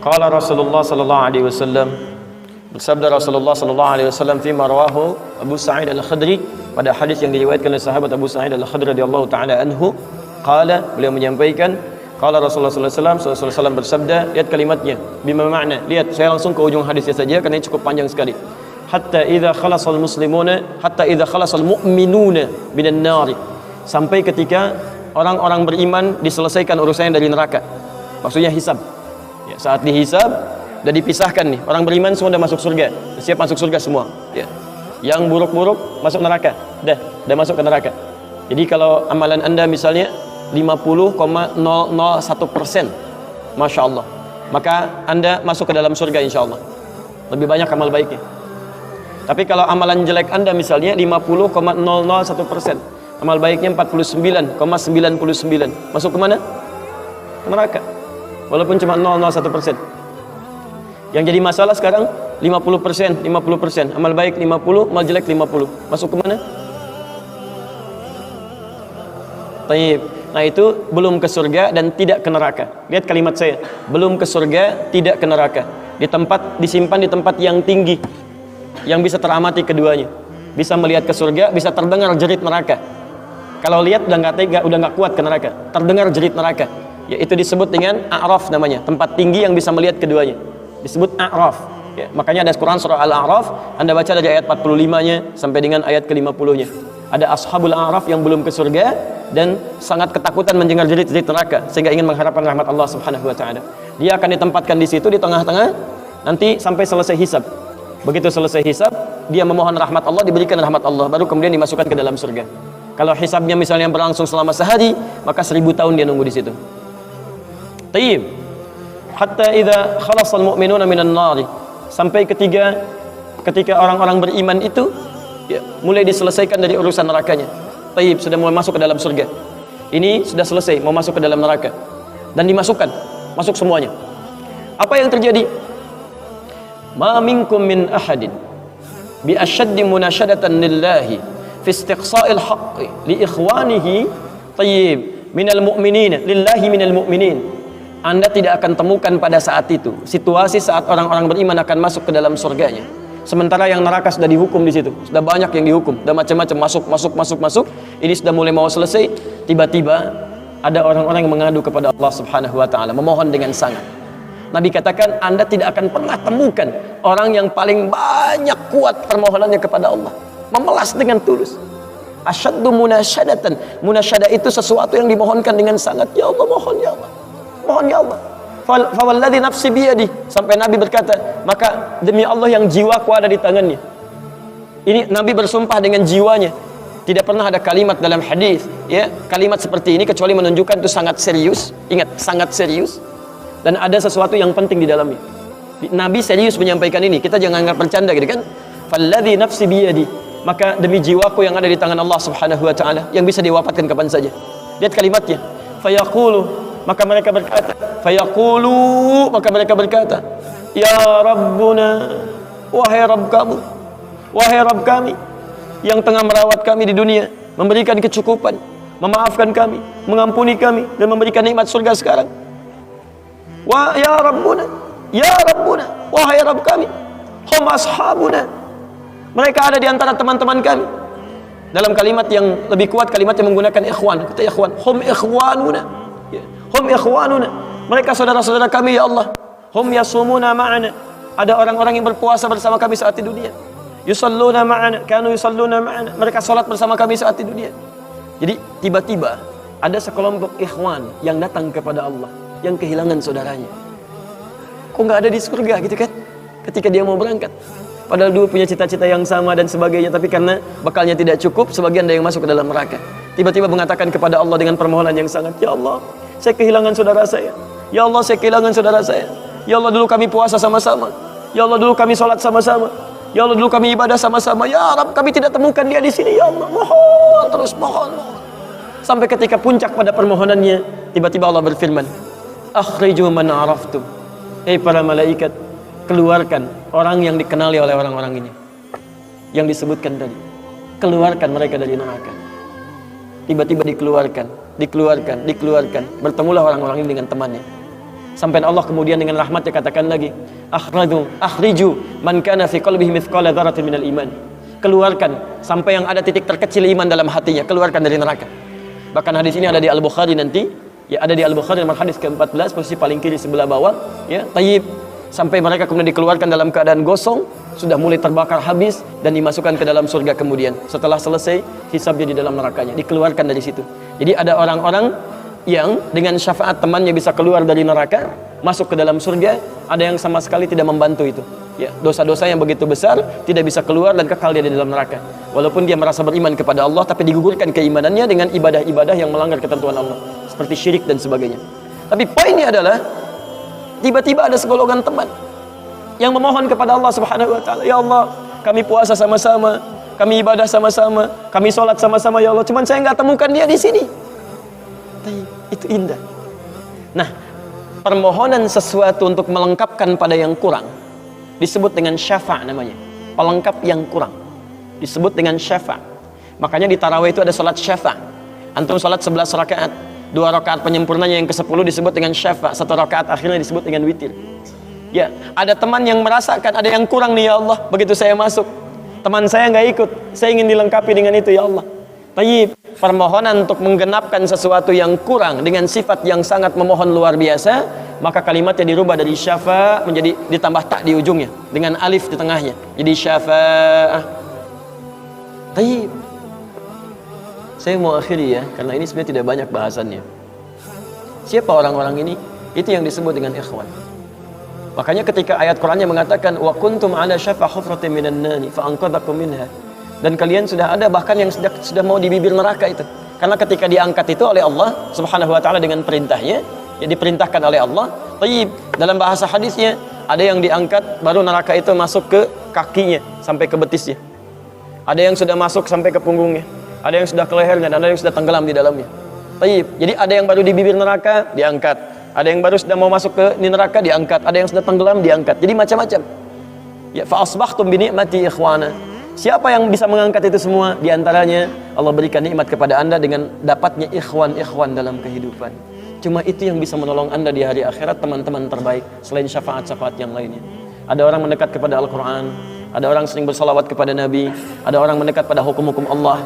Qala Rasulullah sallallahu alaihi wasallam, bersabda Rasulullah sallallahu alaihi wasallam fi marwahu Abu Sa'id Al-Khudri, pada hadis yang diriwayatkan oleh sahabat Abu Sa'id Al-Khudri radhiyallahu taala anhu, qala, beliau menyampaikan, qala Rasulullah sallallahu alaihi wasallam bersabda, lihat kalimatnya, bima makna, lihat saya langsung ke ujung hadisnya saja karena ini cukup panjang sekali. Hatta idza khalasal muslimuna, hatta idza khalasal mu'minuna minan nar, sampai ketika orang-orang beriman diselesaikan urusannya dari neraka, maksudnya hisab. Ya, saat dihisab sudah dipisahkan nih, orang beriman semua sudah masuk surga, siap masuk surga semua ya. Yang buruk-buruk masuk neraka, dah masuk ke neraka. Jadi kalau amalan anda misalnya 50,001%, Masya Allah, maka anda masuk ke dalam surga insya Allah, lebih banyak amal baiknya. Tapi kalau amalan jelek anda misalnya 50,001%, amal baiknya 49,99, masuk ke mana? Ke neraka, walaupun cuma 0,01%. Yang jadi masalah sekarang 50%, amal baik 50, amal jelek 50, masuk ke mana? Taib. Nah itu belum ke surga dan tidak ke neraka. Lihat kalimat saya, belum ke surga, tidak ke neraka. Disimpan di tempat yang tinggi, yang bisa teramati keduanya, bisa melihat ke surga, bisa terdengar jerit neraka. Kalau lihat udah nggak tega, udah nggak kuat ke neraka, terdengar jerit neraka. Yaitu disebut dengan A'raf namanya, tempat tinggi yang bisa melihat keduanya, disebut A'raf ya. Makanya ada Quran surah Al-A'raf, anda baca dari ayat 45-nya sampai dengan ayat ke-50-nya. Ada ashabul A'raf yang belum ke surga dan sangat ketakutan mendengar jerit-jerit neraka, sehingga ingin mengharapkan rahmat Allah subhanahu wa ta'ala. Dia akan ditempatkan di situ, di tengah-tengah, nanti sampai selesai hisab. Begitu selesai hisab, dia memohon rahmat Allah, diberikan rahmat Allah, baru kemudian dimasukkan ke dalam surga. Kalau hisabnya misalnya berlangsung selama sehari, maka 1000 tahun dia nunggu di situ. Tayyib. Hatta idza khalasal mu'minuna minan nar, sampai ketika orang-orang beriman itu ya, mulai diselesaikan dari urusan nerakanya. Tayyib, sudah mulai masuk ke dalam surga. Ini sudah selesai, mau masuk ke dalam neraka. Dan dimasukkan, masuk semuanya. Apa yang terjadi? Ma minkum min ahadin bi ashaddi munashadatan lillahi fi istiqsa'il haqqi li ikhwanihi tayyib minal mu'minin lillahi minal mu'minin. Anda tidak akan temukan pada saat itu situasi saat orang-orang beriman akan masuk ke dalam surganya, sementara yang neraka sudah dihukum di situ, sudah banyak yang dihukum, sudah macam-macam masuk. Ini sudah mulai mau selesai, tiba-tiba ada orang-orang yang mengadu kepada Allah Subhanahu wa taala, memohon dengan sangat. Nabi katakan, Anda tidak akan pernah temukan orang yang paling banyak kuat permohonannya kepada Allah, memelas dengan tulus. Asyaddu munasyadatan. Munasyadah itu sesuatu yang dimohonkan dengan sangat. Ya Allah, mohon ya Allah, mohon ya Allah. Fawalladzi nafsi biyadi, sampai Nabi berkata, maka demi Allah yang jiwaku ada di tangannya. Ini Nabi bersumpah dengan jiwanya. Tidak pernah ada kalimat dalam hadis ya, kalimat seperti ini kecuali menunjukkan itu sangat serius. Ingat, sangat serius. Dan ada sesuatu yang penting di dalamnya. Nabi serius menyampaikan ini, kita jangan anggap bercanda gitu kan. Falladzi nafsi biyadi, maka demi jiwaku yang ada di tangan Allah Subhanahu wa taala, yang bisa diwafatkan kapan saja. Lihat kalimatnya. Fayaqulu, maka mereka berkata, fayaqulu, maka mereka berkata, ya Rabbuna, wahai Rabb kamu, wahai Rabb kami yang tengah merawat kami di dunia, memberikan kecukupan, memaafkan kami, mengampuni kami, dan memberikan nikmat surga sekarang. Wa ya Rabbuna, wahai Rabb kami, hum ashabuna, mereka ada di antara teman-teman kami. Dalam kalimat yang lebih kuat, kalimat yang menggunakan ikhwan, kata ikhwan, hum ikhwanuna, hum ikhwanuna, mereka saudara-saudara kami ya Allah. Hum yasumuna ma'ana, ada orang-orang yang berpuasa bersama kami saat di dunia. Yusalluna ma'ana, kanu yusalluna ma'ana, mereka salat bersama kami saat di dunia. Jadi tiba-tiba ada sekelompok ikhwan yang datang kepada Allah, yang kehilangan saudaranya. Kok nggak ada di surga gitu kan, ketika dia mau berangkat, padahal dulu punya cita-cita yang sama dan sebagainya, tapi karena bekalnya tidak cukup, sebagian ada yang masuk ke dalam neraka. Tiba-tiba mengatakan kepada Allah dengan permohonan yang sangat, ya Allah, saya kehilangan saudara saya, ya Allah, saya kehilangan saudara saya, ya Allah, dulu kami puasa sama-sama, ya Allah, dulu kami sholat sama-sama, ya Allah, dulu kami ibadah sama-sama, ya Rabb, kami tidak temukan dia di sini, ya Allah, mohon, terus mohon. Sampai ketika puncak pada permohonannya, tiba-tiba Allah berfirman, akhriju man araftum, para malaikat, keluarkan orang yang dikenali oleh orang-orang ini, yang disebutkan tadi, keluarkan mereka dari neraka. Tiba-tiba dikeluarkan, bertemulah orang-orang ini dengan temannya. Sampai Allah kemudian dengan rahmatnya katakan lagi, akhriju man kana fi qalbihi mithqala dzarratin minal iman. Keluarkan sampai yang ada titik terkecil iman dalam hatinya, keluarkan dari neraka. Bahkan hadis ini ada di Al-Bukhari nanti, ya ada di Al-Bukhari nomor hadis ke-14 posisi paling kiri sebelah bawah, ya. Tayyib, sampai mereka kemudian dikeluarkan dalam keadaan gosong, sudah mulai terbakar habis dan dimasukkan ke dalam surga kemudian. Setelah selesai hisabnya di dalam nerakanya, dikeluarkan dari situ. Jadi ada orang-orang yang dengan syafaat temannya bisa keluar dari neraka, masuk ke dalam surga, ada yang sama sekali tidak membantu itu. Ya, dosa-dosa yang begitu besar tidak bisa keluar dan kekal dia di dalam neraka. Walaupun dia merasa beriman kepada Allah, tapi digugurkan keimanannya dengan ibadah-ibadah yang melanggar ketentuan Allah, seperti syirik dan sebagainya. Tapi poinnya adalah tiba-tiba ada segolongan teman yang memohon kepada Allah Subhanahu wa taala, ya Allah, kami puasa sama-sama, kami ibadah sama-sama, kami sholat sama-sama ya Allah, cuman saya nggak temukan dia di sini. Itu indah. Nah, permohonan sesuatu untuk melengkapkan pada yang kurang disebut dengan syafa' namanya. Pelengkap yang kurang disebut dengan syafa'. Makanya di tarawih itu ada salat syafa'. Antum salat 11 rakaat, 2 rakaat penyempurnanya yang ke-10 disebut dengan syafa', 1 rakaat akhirnya disebut dengan witir. Ya, ada teman yang merasakan ada yang kurang nih ya Allah, begitu saya masuk, teman saya nggak ikut, saya ingin dilengkapi dengan itu ya Allah. Tayyib, permohonan untuk menggenapkan sesuatu yang kurang dengan sifat yang sangat memohon luar biasa, maka kalimatnya dirubah dari syafa' menjadi ditambah tak di ujungnya dengan alif di tengahnya, jadi syafa'ah. Tayyib, saya mau akhiri ya, karena ini sebenarnya tidak banyak bahasannya. Siapa orang-orang ini? Itu yang disebut dengan ikhwan. Makanya ketika ayat Qur'annya mengatakan wa kuntum ala syafa hufratin minan nari fa anqadhakum minha, dan kalian sudah ada bahkan yang sudah mau di bibir neraka itu. Karena ketika diangkat itu oleh Allah Subhanahu wa taala dengan perintahnya, ya diperintahkan oleh Allah. Tayyib, dalam bahasa hadisnya ada yang diangkat baru neraka itu masuk ke kakinya sampai ke betisnya. Ada yang sudah masuk sampai ke punggungnya, ada yang sudah ke lehernya, dan ada yang sudah tenggelam di dalamnya. Tayyib, jadi ada yang baru di bibir neraka diangkat, ada yang baru sudah mau masuk ke neraka diangkat, ada yang sudah tenggelam diangkat. Jadi macam-macam. Ya, fa asbahtum bi ni'mati ikhwana. Siapa yang bisa mengangkat itu semua? Di antaranya Allah berikan nikmat kepada Anda dengan dapatnya ikhwan-ikhwan dalam kehidupan. Cuma itu yang bisa menolong Anda di hari akhirat, teman-teman terbaik selain syafaat-syafaat yang lainnya. Ada orang mendekat kepada Al-Quran, ada orang sering bersalawat kepada Nabi, ada orang mendekat pada hukum-hukum Allah,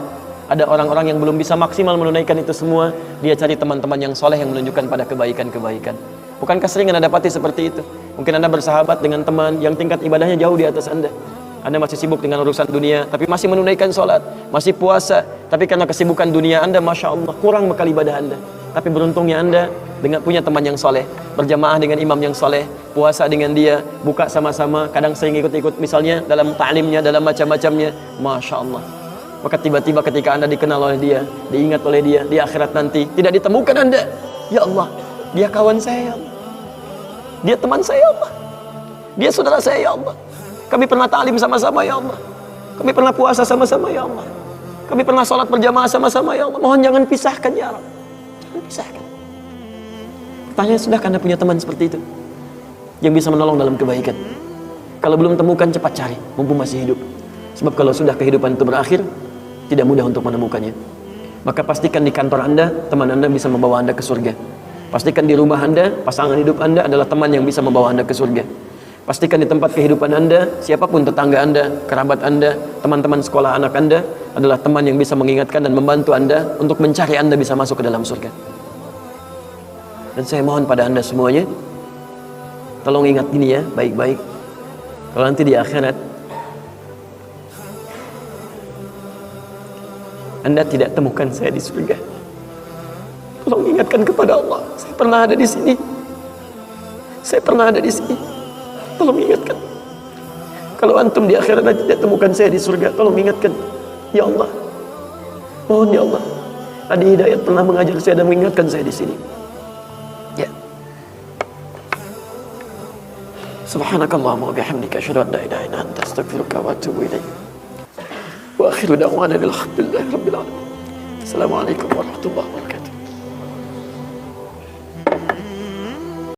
ada orang-orang yang belum bisa maksimal menunaikan itu semua, dia cari teman-teman yang soleh yang menunjukkan pada kebaikan-kebaikan. Bukankah sering Anda dapati seperti itu? Mungkin Anda bersahabat dengan teman yang tingkat ibadahnya jauh di atas Anda. Anda masih sibuk dengan urusan dunia, tapi masih menunaikan sholat, masih puasa, tapi karena kesibukan dunia Anda, Masya Allah, kurang bekal ibadah Anda. Tapi beruntungnya Anda dengan punya teman yang soleh, berjamaah dengan imam yang soleh, puasa dengan dia, buka sama-sama, kadang sering ikut-ikut misalnya dalam ta'limnya, dalam macam-macamnya, Masya Allah. Maka tiba-tiba ketika Anda dikenal oleh dia, diingat oleh dia, di akhirat nanti, tidak ditemukan Anda, ya Allah, dia kawan saya ya Allah, dia teman saya ya Allah, dia saudara saya ya Allah, kami pernah ta'lim sama-sama ya Allah, kami pernah puasa sama-sama ya Allah, kami pernah sholat berjamaah sama-sama ya Allah, mohon jangan pisahkan ya Allah, jangan pisahkan. Pertanyaan, sudahkah Anda punya teman seperti itu yang bisa menolong dalam kebaikan? Kalau belum temukan, cepat cari mumpung masih hidup, sebab kalau sudah kehidupan itu berakhir, tidak mudah untuk menemukannya. Maka pastikan di kantor Anda, teman Anda bisa membawa Anda ke surga. Pastikan di rumah Anda, pasangan hidup Anda adalah teman yang bisa membawa Anda ke surga. Pastikan di tempat kehidupan Anda, siapapun tetangga Anda, kerabat Anda, teman-teman sekolah anak Anda adalah teman yang bisa mengingatkan dan membantu Anda untuk mencari Anda bisa masuk ke dalam surga. Dan saya mohon pada Anda semuanya, tolong ingat gini ya, baik-baik. Kalau nanti di akhirat Anda tidak temukan saya di surga, tolong ingatkan kepada Allah, saya pernah ada di sini, saya pernah ada di sini. Tolong ingatkan. Kalau antum di akhirat tidak temukan saya di surga, tolong ingatkan. Ya Allah, mohon ya Allah, Adi Hidayat pernah mengajar saya dan mengingatkan saya di sini. Ya. Subhanakallahumma wa bihamdika asyhadu an la ilaha illa anta astaghfiruka wa atubu ilaik. Wa akhiru da'wana alhamdulillahi rabbil alamin. Assalamualaikum warahmatullahi wabarakatuh.